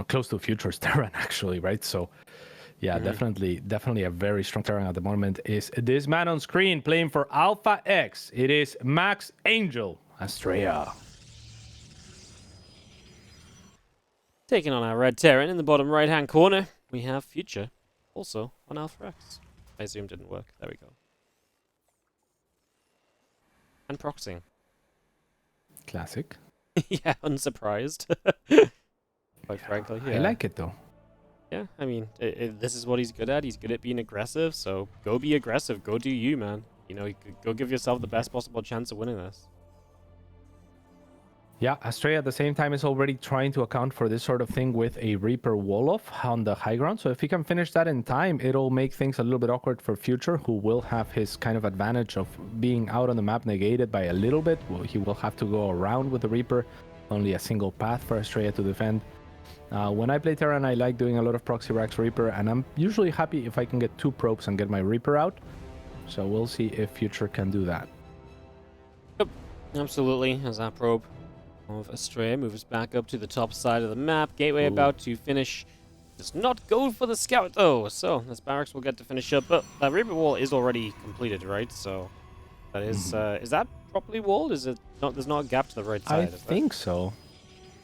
close to Future's Terran actually, right? So yeah, definitely a very strong Terran at the moment is this man on screen playing for Alpha X. It is Max Angel Astrea. Taking on our red Terran in the bottom right-hand corner, we have Future, also on Alpha X. I assume didn't work. There we go. And proxying. Classic. Yeah, unsurprised. Quite frankly, yeah. I like it though. Yeah, I mean, this is what he's good at. He's good at being aggressive, so go be aggressive. Go do you, man. Go give yourself the best possible chance of winning this. Yeah, Astrea at the same time is already trying to account for this sort of thing with a Reaper wall-off on the high ground. So if he can finish that in time, it'll make things a little bit awkward for Future, who will have his kind of advantage of being out on the map negated by a little bit. Well, he will have to go around with the Reaper. Only a single path for Astrea to defend. When I play Terran, I like doing a lot of proxy racks Reaper, and I'm usually happy if I can get 2 probes and get my Reaper out. So we'll see if Future can do that. Yep, absolutely. As that probe of Astrea moves back up to the top side of the map. Gateway about to finish. Does not go for the scout though, so this barracks will get to finish up. But that Reaper wall is already completed, right? So that is that properly walled? Is it not? There's not a gap to the right side. I think so.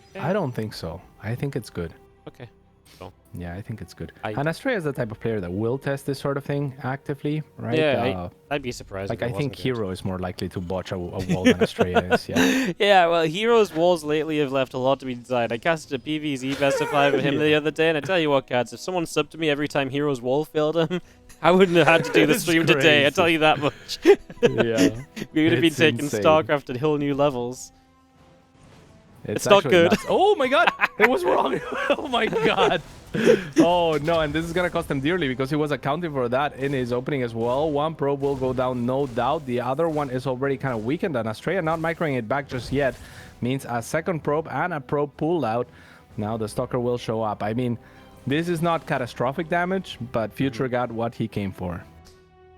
Okay. I don't think so. I think it's good. Okay. Cool. Yeah, I think it's good. And Astrea is the type of player that will test this sort of thing actively, right? Yeah, I'd be surprised. Like, I think Hero is more likely to botch a wall than Astrea is, yeah. Yeah, well, Hero's walls lately have left a lot to be desired. I casted a PvZ best of 5 with him the other day, and I tell you what, cats, if someone subbed to me every time Hero's wall failed him, I wouldn't have had to do the stream today, I tell you that much. Yeah. We would have been taking insane. StarCraft to whole new levels. It's not good. Nuts. Oh my god! It was wrong! Oh my god! Oh no, and this is gonna cost him dearly because he was accounting for that in his opening as well. One probe will go down, no doubt. The other one is already kind of weakened, and Astrea not microing it back just yet means a second probe and a probe pulled out. Now the Stalker will show up. I mean, this is not catastrophic damage, but Future got what he came for.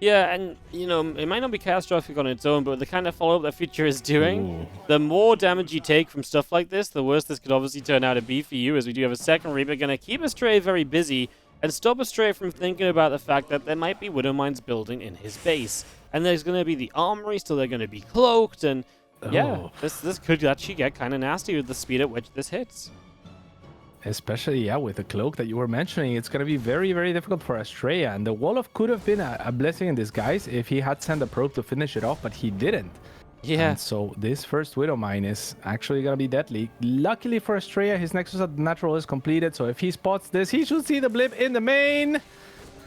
Yeah, and, it might not be catastrophic on its own, but the kind of follow-up that Future is doing, the more damage you take from stuff like this, the worse this could obviously turn out to be for you, as we do have a second Reaper going to keep Astrea very busy and stop Astrea from thinking about the fact that there might be Widow Mines building in his base. And there's going to be the armory, so they're going to be cloaked, and yeah, this could actually get kind of nasty with the speed at which this hits. Especially, yeah, with the cloak that you were mentioning, it's going to be very, very difficult for Astrea. And the wall-off could have been a blessing in disguise if he had sent a probe to finish it off, but he didn't. Yeah. And so this first Widow Mine is actually going to be deadly. Luckily for Astrea, his Nexus at Natural is completed, so if he spots this, he should see the blip in the main.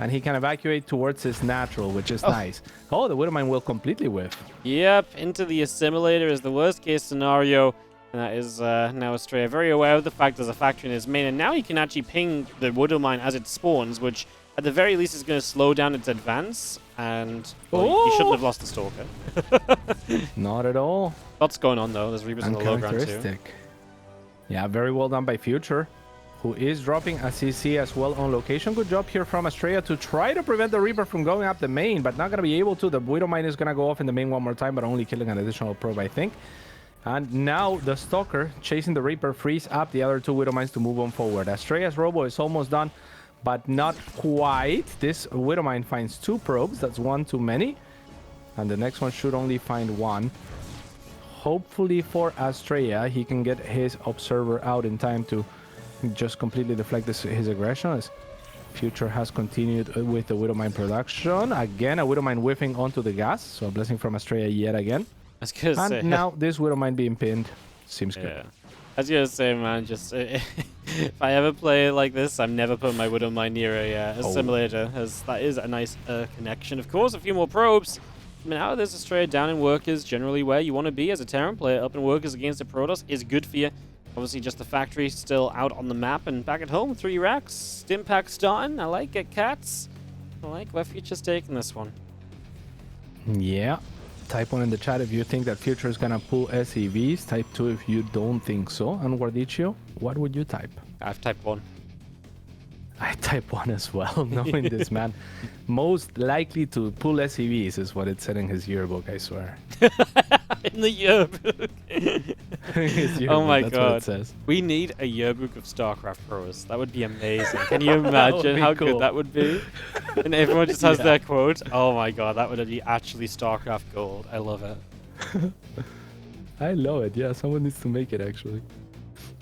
And he can evacuate towards his Natural, which is nice. Oh, the Widow Mine will completely whiff. Yep, into the Assimilator is the worst-case scenario. And that is now Astrea very aware of the fact there's a factory in his main, and now he can actually ping the Widow Mine as it spawns, which at the very least is going to slow down its advance, and he shouldn't have lost the Stalker. Not at all. Lots going on though, there's Reapers on the low ground too. Yeah, very well done by Future, who is dropping a CC as well on location. Good job here from Astrea to try to prevent the Reaper from going up the main, but not going to be able to. The Widow Mine is going to go off in the main one more time, but only killing an additional probe, I think. And now the Stalker chasing the Reaper frees up the other 2 Widow Mines to move on forward. Astrea's Robo is almost done, but not quite. This Widow Mine finds 2 probes. That's 1 too many. And the next one should only find 1. Hopefully for Astrea, he can get his Observer out in time to just completely deflect his aggression. As Future has continued with the Widow Mine production. Again, a Widow Mine whiffing onto the gas. So a blessing from Astrea yet again. And now this Widow Mine being pinned seems good. As you were saying, man, just if I ever play like this, I'm never putting my Widow Mine near a simulator, as that is a nice connection. Of course, a few more probes. Now there's Astrea down in workers, generally where you want to be as a Terran player. Up in workers against a Protoss is good for you. Obviously, just the factory still out on the map, and back at home, 3 racks. Stim pack starting. I like it, cats. I like where Future's taking this one. Yeah. Type 1 in the chat if you think that Future is gonna pull SEVs. Type 2 if you don't think so. And Guardicio, what would you type? I've typed 1. I type 1 as well, knowing this man. Most likely to pull SCVs is what it said in his yearbook, I swear. In the yearbook. His yearbook, Oh my that's god. what it says. We need a yearbook of StarCraft pros. That would be amazing. Can you imagine how cool. good that would be? And everyone just has Yeah. their quote. Oh my god, that would be actually StarCraft gold. I love it. I love it. Yeah, someone needs to make it actually.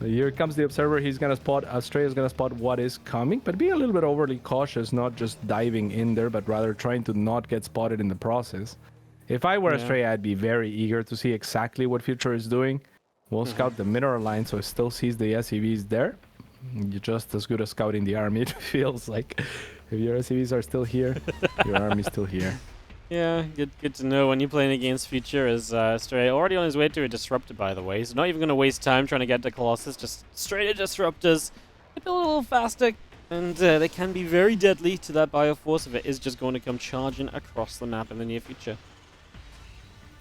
Here comes the observer. He's gonna spot. Astrea is gonna spot what is coming, but being a little bit overly cautious, not just diving in there, but rather trying to not get spotted in the process. If I were Astrea, I'd be very eager to see exactly what Future is doing. We'll scout the mineral line, so it still sees the SCVs there. You're just as good as scouting the army. It feels like if your SCVs are still here, your army's still here. Yeah, good to know when you're playing against Future as Astrea already on his way to a Disruptor, by the way. He's not even going to waste time trying to get to Colossus, just straight to Disruptors. They build a little faster, and they can be very deadly to that Bioforce if it is just going to come charging across the map in the near future.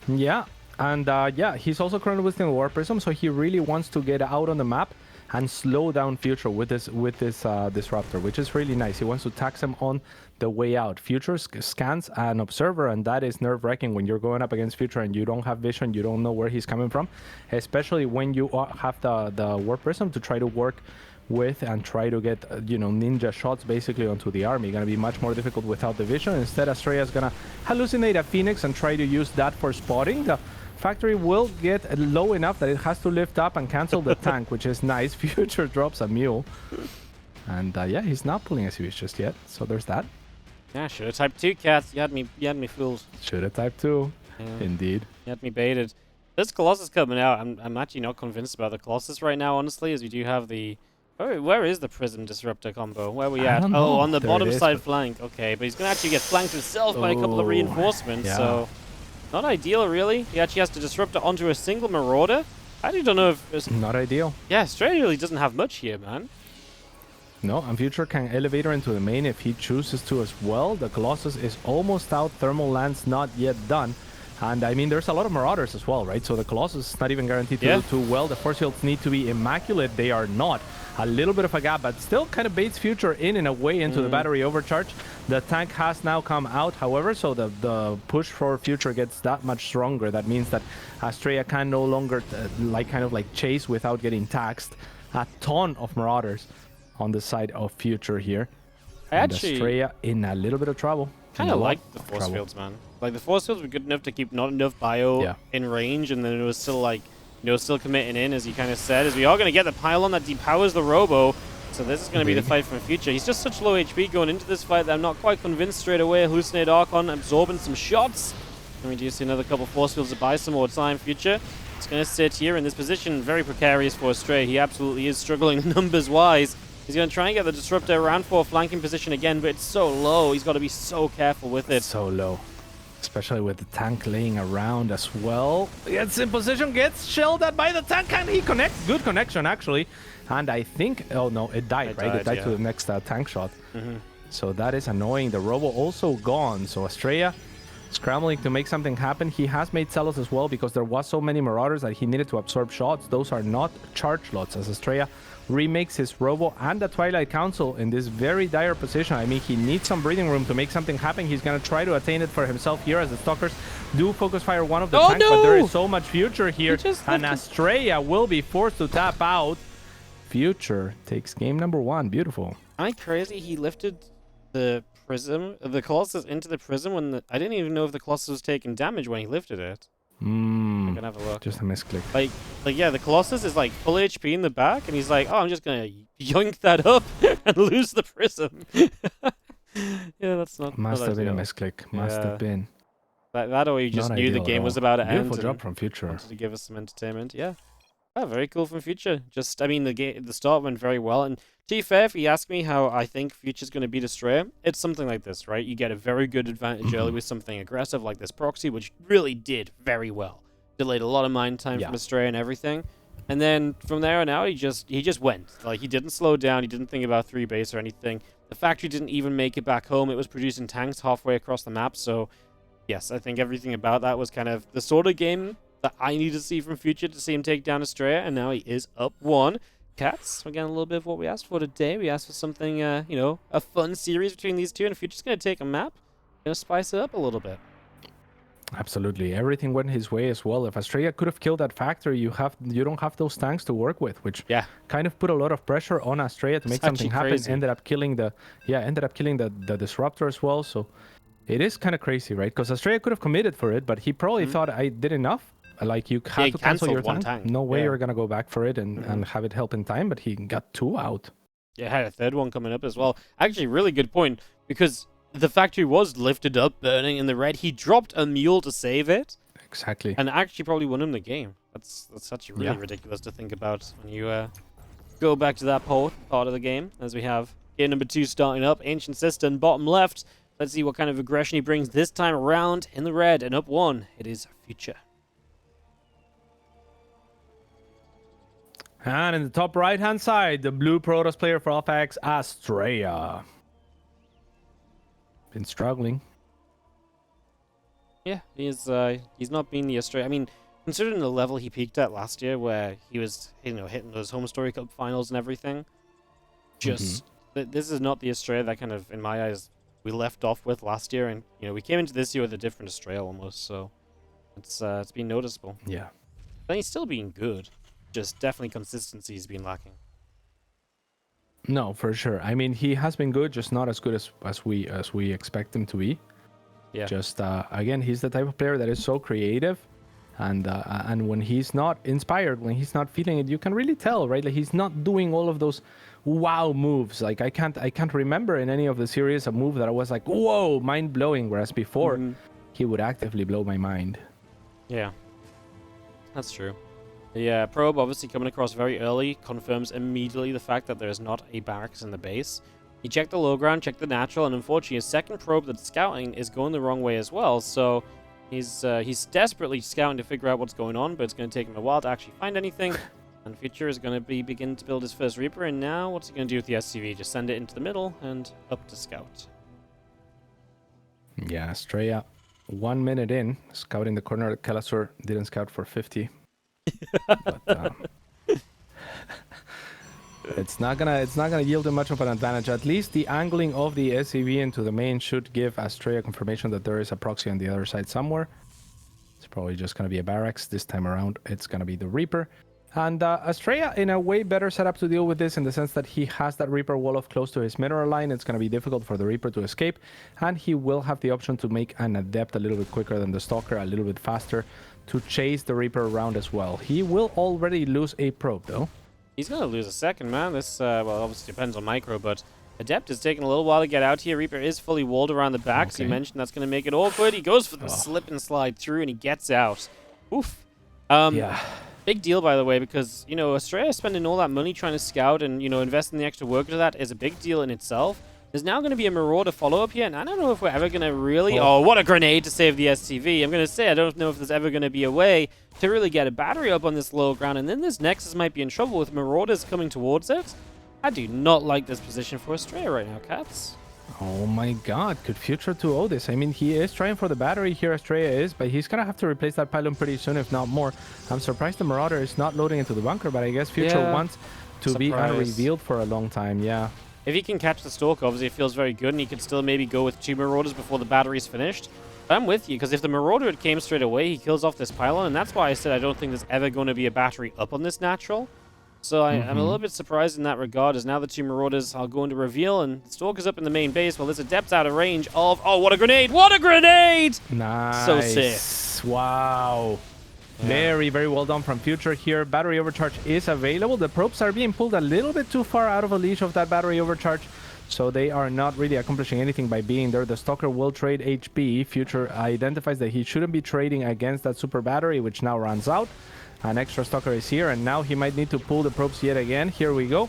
Yeah, and yeah, he's also currently within the War Prism, so he really wants to get out on the map and slow down Future with this Disruptor, which is really nice. He wants to tax him on the way out. Future scans an observer, and that is nerve-wracking when you're going up against Future and you don't have vision, you don't know where he's coming from, especially when you have the War Prism to try to work with and try to get ninja shots basically onto the army. Gonna be much more difficult without the vision. Instead, Astrea is gonna hallucinate a Phoenix and try to use that for spotting. The factory will get low enough that it has to lift up and cancel the tank, which is nice. Future drops a mule, and yeah, he's not pulling SCVs just yet, so there's that. Yeah, should have typed 2, Cats. You had me fooled. Should have typed 2. Yeah. Indeed. You had me baited. This Colossus coming out, I'm actually not convinced about the Colossus right now, honestly, as we do have the... Oh, where is the Prism Disruptor combo? Where are we at? Oh, on the bottom side flank. Okay, but he's going to actually get flanked himself by a couple of reinforcements, so... Not ideal, really. He actually has to disrupt it onto a single Marauder. I actually don't know if... It's... Not ideal. Yeah, Astrea really doesn't have much here, man. No, and Future can elevate her into the main if he chooses to as well. The Colossus is almost out. Thermal Lance not yet done. And I mean, there's a lot of Marauders as well, right? So the Colossus is not even guaranteed to do too well. The force fields need to be immaculate. They are not. A little bit of a gap, but still kind of baits Future in a way into the battery overcharge. The tank has now come out, however, so the push for Future gets that much stronger. That means that Astrea can no longer chase without getting taxed. A ton of Marauders on the side of Future here. And Astrea in a little bit of trouble. Kind of like the force fields, man. Like, the force fields were good enough to keep not enough bio in range, and then it was still like, still committing in, as he kind of said, as we are going to get the pylon that depowers the Robo. So this is going to be the fight from Future. He's just such low HP going into this fight that I'm not quite convinced straight away. Hallucinate Archon absorbing some shots. And we do see another couple force fields to buy some more time. Future, it's going to sit here in this position. Very precarious for Astrea. He absolutely is struggling numbers-wise. He's going to try and get the Disruptor around for a flanking position again, but it's so low. He's got to be so careful with it. So low. Especially with the tank laying around as well. Gets in position, gets shelled at by the tank, and he connects. Good connection, actually. And I think... Oh, no, it died, right? It died to the next tank shot. So that is annoying. The Robo also gone. So Astrea scrambling to make something happen. He has made Celos as well because there was so many Marauders that he needed to absorb shots. Those are not charge slots, as Astrea remakes his Robo and the Twilight Council in this very dire position. I mean, he needs some breathing room to make something happen. He's going to try to attain it for himself here as the Stalkers do focus fire one of the tanks, but there is so much Future here, and Astrea will be forced to tap out. Future takes game number 1. Beautiful. Am I crazy? He lifted the Prism, the Colossus into the Prism when I didn't even know if the Colossus was taking damage when he lifted it. I can have a look. Just a misclick. Like yeah, the Colossus is like full HP in the back, and he's like, oh, I'm just gonna yoink that up and lose the Prism. Yeah, that's not. Must have been a misclick. Must have been. That or you just knew the game was about to end. Beautiful job from Future. Wanted to give us some entertainment. Yeah. Oh, very cool from Future. Just, I mean, the start went very well. And to be fair, if you ask me how I think Future's going to beat Astrea, it's something like this, right? You get a very good advantage early with something aggressive like this proxy, which really did very well. Delayed a lot of mind time from Astrea and everything. And then from there on out, he just went. Like, he didn't slow down. He didn't think about 3 base or anything. The factory didn't even make it back home. It was producing tanks halfway across the map. So, yes, I think everything about that was kind of the sort of game that I need to see from Future to see him take down Astrea, and now he is up 1. Cats, we're getting a little bit of what we asked for today. We asked for something, you know, a fun series between these two, and if you're just going to take a map, going to spice it up a little bit. Absolutely. Everything went his way as well. If Astrea could have killed that factory, you don't have those tanks to work with, which kind of put a lot of pressure on Astrea to make something happen. Crazy. Ended up killing the disruptor as well. So it is kind of crazy, right? Because Astrea could have committed for it, but he probably thought I did enough. Like you have to cancel your tank. No way you're gonna go back for it and have it help in time, but he got 2 out. Yeah, had a 3rd one coming up as well. Actually, really good point, because the factory was lifted up, burning in the red. He dropped a mule to save it. Exactly. And actually probably won him the game. That's such really ridiculous to think about when you go back to that part of the game, as we have game number 2 starting up. Ancient Cistern, bottom left. Let's see what kind of aggression he brings this time around in the red. And up 1, it is Future. And in the top right-hand side, the blue Protoss player for Alpha Astrea. Been struggling. Yeah, he's not been the Astrea. I mean, considering the level he peaked at last year, where he was, you know, hitting those Home Story Cup finals and everything, just this is not the Astrea that kind of, in my eyes, we left off with last year, and you know, we came into this year with a different Astrea almost. So it's been noticeable. Yeah. But he's still being good. Just definitely consistency has been lacking. No, for sure. I mean, he has been good, just not as good as we expect him to be. Yeah. Just again, he's the type of player that is so creative, and when he's not inspired, when he's not feeling it, you can really tell, right? Like he's not doing all of those wow moves. Like I can't remember in any of the series a move that I was like, whoa, mind blowing. Whereas before, he would actively blow my mind. Yeah, that's true. The probe obviously coming across very early confirms immediately the fact that there is not a barracks in the base. He checked the low ground, checked the natural, and unfortunately his second probe that's scouting is going the wrong way as well. So he's desperately scouting to figure out what's going on, but it's going to take him a while to actually find anything. And Future is going to begin to build his first Reaper, and now what's he going to do with the SCV? Just send it into the middle and up to scout. Yeah, Astrea, 1 minute in, scouting the corner. Kalasur didn't scout for 50. But it's not gonna yield him much of an advantage. At least the angling of the SCV into the main should give Astrea confirmation that there is a proxy on the other side somewhere. It's probably just gonna be a barracks this time around. It's gonna be the Reaper, and Astrea in a way better setup to deal with this, in the sense that he has that Reaper wall of close to his mineral line. It's gonna be difficult for the Reaper to escape, and he will have the option to make an Adept a little bit quicker than the Stalker, a little bit faster, to chase the Reaper around as well. He will already lose a probe, though. He's going to lose a second, man. This, well, obviously depends on Micro, but Adept is taking a little while to get out here. Reaper is fully walled around the back, so you mentioned that's going to make it awkward. He goes for the slip and slide through, and he gets out. Oof. Yeah. Big deal, by the way, because, you know, Astrea spending all that money trying to scout and, you know, investing the extra work into that is a big deal in itself. There's now going to be a Marauder follow-up here, and I don't know if we're ever going to really... Oh, what a grenade to save the SCV. I'm going to say I don't know if there's ever going to be a way to really get a battery up on this low ground, and then this Nexus might be in trouble with Marauders coming towards it. I do not like this position for Astrea right now, Cats. Oh my god, could Future 2-0 this? I mean, he is trying for the battery here, Astrea is, but he's going to have to replace that pylon pretty soon, if not more. I'm surprised the Marauder is not loading into the bunker, but I guess Future wants to be unrevealed for a long time, yeah. If he can catch the Stalker, obviously it feels very good, and he could still maybe go with 2 Marauders before the battery's finished. But I'm with you, because if the Marauder had came straight away, he kills off this pylon, and that's why I said I don't think there's ever going to be a battery up on this natural. So I'm a little bit surprised in that regard, as now the 2 Marauders are going to reveal, and the Stalker's up in the main base, while this Adept's out of range of... Oh, what a grenade! What a grenade! Nice. So sick. Wow. Yeah. Very, very well done from Future here. Battery overcharge is available. The probes are being pulled a little bit too far out of a leash of that battery overcharge, so they are not really accomplishing anything by being there. The Stalker will trade HP. Future identifies that he shouldn't be trading against that super battery, which now runs out. An extra Stalker is here, and now he might need to pull the probes yet again. Here we go.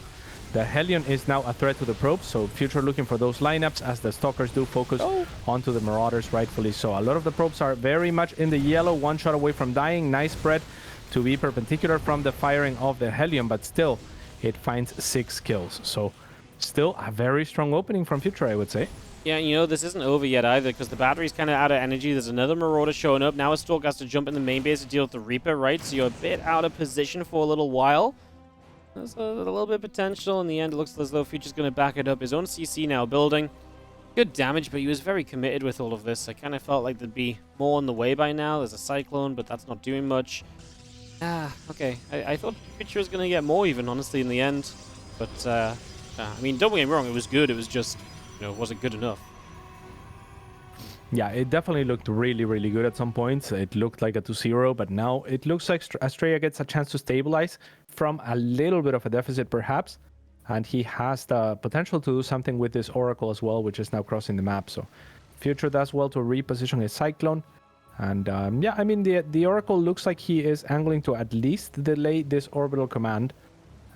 The Hellion is now a threat to the probes, so Future looking for those lineups as the Stalkers do focus onto the Marauders, rightfully so. A lot of the probes are very much in the yellow, one shot away from dying. Nice spread to be perpendicular from the firing of the Hellion, but still, it finds 6 kills. So, still a very strong opening from Future, I would say. Yeah, you know, this isn't over yet either, because the battery's kind of out of energy. There's another Marauder showing up. Now a Stalker has to jump in the main base to deal with the Reaper, right? So you're a bit out of position for a little while. There's a little bit of potential. In the end, it looks as though Future's going to back it up. His own CC now building. Good damage, but he was very committed with all of this. I kind of felt like there'd be more on the way by now. There's a Cyclone, but that's not doing much. Okay. I thought Future was going to get more even, honestly, in the end. But, I mean, don't get me wrong, it was good. It was just, it wasn't good enough. Yeah, it definitely looked really, really good at some points. It looked like a 2-0, but now it looks like Astrea gets a chance to stabilize from a little bit of a deficit, perhaps. And he has the potential to do something with this Oracle as well, which is now crossing the map. So Future does well to reposition his Cyclone. And yeah, I mean, the Oracle looks like he is angling to at least delay this orbital command.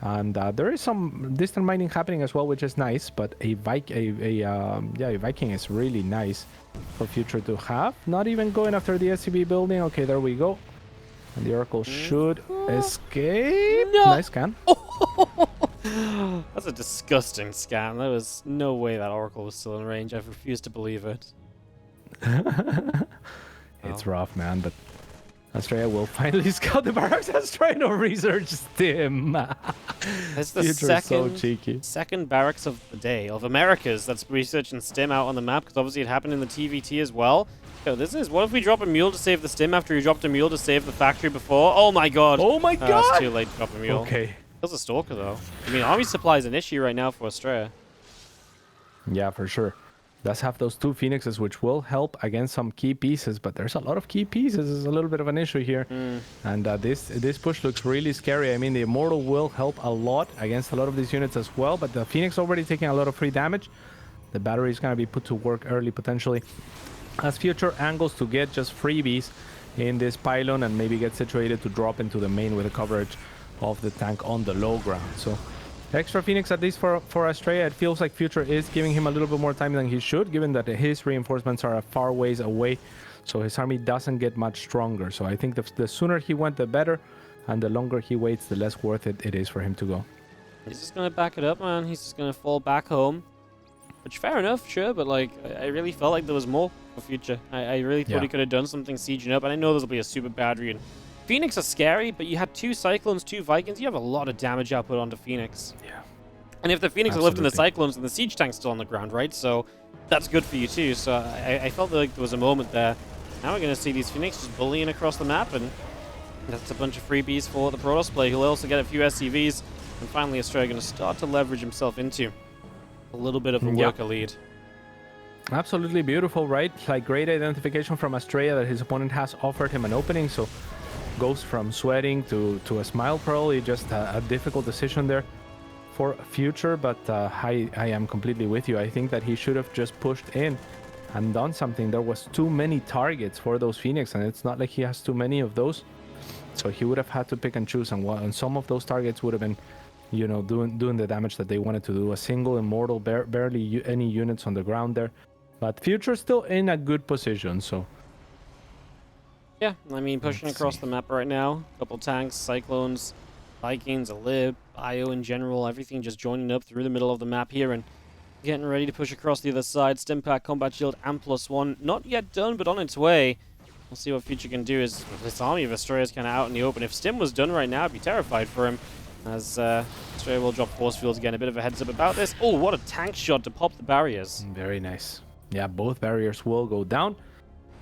And there is some distant mining happening as well, which is nice. But a Viking is really nice for Future to have. Not even going after the SCB building. Okay, there we go. And the Oracle should escape. No. Nice scan. That's a disgusting scan. There was no way that Oracle was still in range. I refuse to believe it. It's rough, man, but Astrea will finally scout the barracks. Astrea no research stim. It's the second barracks of the day, of Americas, that's researching stim out on the map, because obviously it happened in the TVT as well. Yo, what if we drop a mule to save the stim after you dropped a mule to save the factory before? Oh my god! Oh my god! It's too late to drop a mule. Okay. That's a Stalker though. I mean, army supply is an issue right now for Astrea. Yeah, for sure. Does have those 2 Phoenixes, which will help against some key pieces, but there's a lot of key pieces. Is a little bit of an issue here. And this push looks really scary. I mean, the Immortal will help a lot against a lot of these units as well, but the Phoenix already taking a lot of free damage. The battery is going to be put to work early, potentially, as Future angles to get just freebies in this pylon and maybe get situated to drop into the main with the coverage of the tank on the low ground. So extra Phoenix, at least for Astrea. It feels like Future is giving him a little bit more time than he should, given that his reinforcements are a far ways away, so his army doesn't get much stronger. So I think the sooner he went, the better, and the longer he waits, the less worth it is for him to go. He's just going to back it up, man. He's just going to fall back home. Which, fair enough, sure, but like, I really felt like there was more for Future. I really thought he could have done something sieging up, and I know this will be a super battery, and Phoenix are scary, but you had 2 Cyclones, 2 Vikings, you have a lot of damage output onto Phoenix. Yeah. And if the Phoenix are lifting the Cyclones, then the Siege Tank's still on the ground, right? So that's good for you too. So I felt like there was a moment there. Now we're going to see these Phoenix just bullying across the map, and that's a bunch of freebies for the Protoss play. He'll also get a few SCVs, and finally Astrea going to start to leverage himself into a little bit of a worker lead. Absolutely beautiful, right? Like, great identification from Astrea that his opponent has offered him an opening, so goes from sweating to a smile, probably just a difficult decision there for Future, but I am completely with you. I think that he should have just pushed in and done something. There was too many targets for those Phoenix, and it's not like he has too many of those, so he would have had to pick and choose, and some of those targets would have been, doing the damage that they wanted to do. A single Immortal, barely any units on the ground there, but Future still in a good position. So yeah, I mean, pushing across the map right now. Couple tanks, Cyclones, Vikings, a Lib, Bio in general, everything just joining up through the middle of the map here and getting ready to push across the other side. Stimpack, Combat Shield, and +1. Not yet done, but on its way. We'll see what Future can do. As this army of Astrea is kind of out in the open. If Stim was done right now, I'd be terrified for him. As Astrea will drop force fields again. A bit of a heads up about this. Oh, what a tank shot to pop the barriers. Very nice. Yeah, both barriers will go down.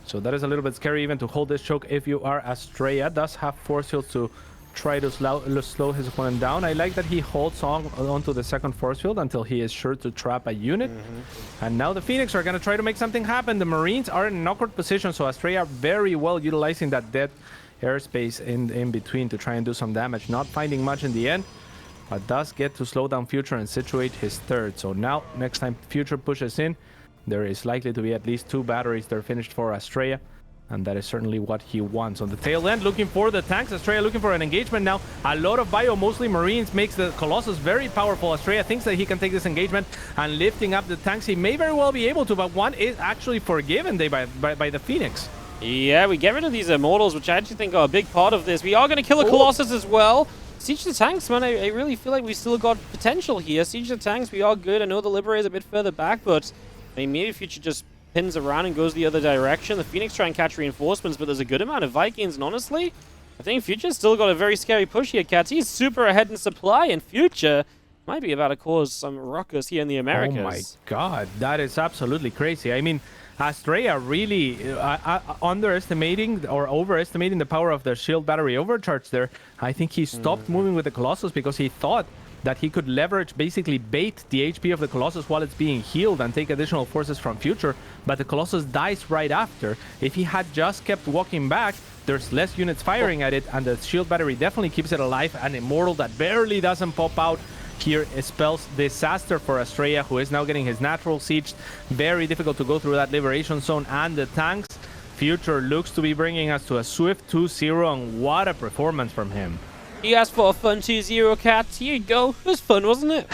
So that is a little bit scary even to hold this choke if you are Astrea. Does have force fields to try to slow his opponent down. I like that he holds onto the second force field until he is sure to trap a unit. And now the Phoenix are going to try to make something happen. The Marines are in an awkward position, so Astrea very well utilizing that dead airspace in between to try and do some damage. Not finding much in the end, but does get to slow down Future and situate his third. So now, next time Future pushes in, there is likely to be at least 2 batteries that are finished for Astrea. And that is certainly what he wants. On the tail end, looking for the tanks. Astrea looking for an engagement now. A lot of Bio, mostly Marines, makes the Colossus very powerful. Astrea thinks that he can take this engagement and lifting up the tanks. He may very well be able to, but one is actually forgiven by the Phoenix. Yeah, we get rid of these Immortals, which I actually think are a big part of this. We are going to kill a Colossus as well. Siege the tanks, man. I really feel like we still got potential here. Siege the tanks, we are good. I know the Liberator is a bit further back, but I mean, maybe Future just pins around and goes the other direction. The Phoenix try and catch reinforcements, but there's a good amount of Vikings, and honestly, I think Future's still got a very scary push here, Cats. He's super ahead in supply, and Future might be about to cause some ruckus here in the Americas. Oh my god, that is absolutely crazy. I mean, Astrea really underestimating or overestimating the power of the shield battery overcharge there. I think he stopped moving with the Colossus because he thought that he could leverage, basically bait the HP of the Colossus while it's being healed and take additional forces from Future, but the Colossus dies right after. If he had just kept walking back, there's less units firing at it, and the shield battery definitely keeps it alive. An Immortal that barely doesn't pop out here spells disaster for Astrea, who is now getting his natural siege. Very difficult to go through that liberation zone and the tanks. Future looks to be bringing us to a swift 2-0, and what a performance from him. He asked for a fun 2-0, Cats. Here you go. It was fun, wasn't it?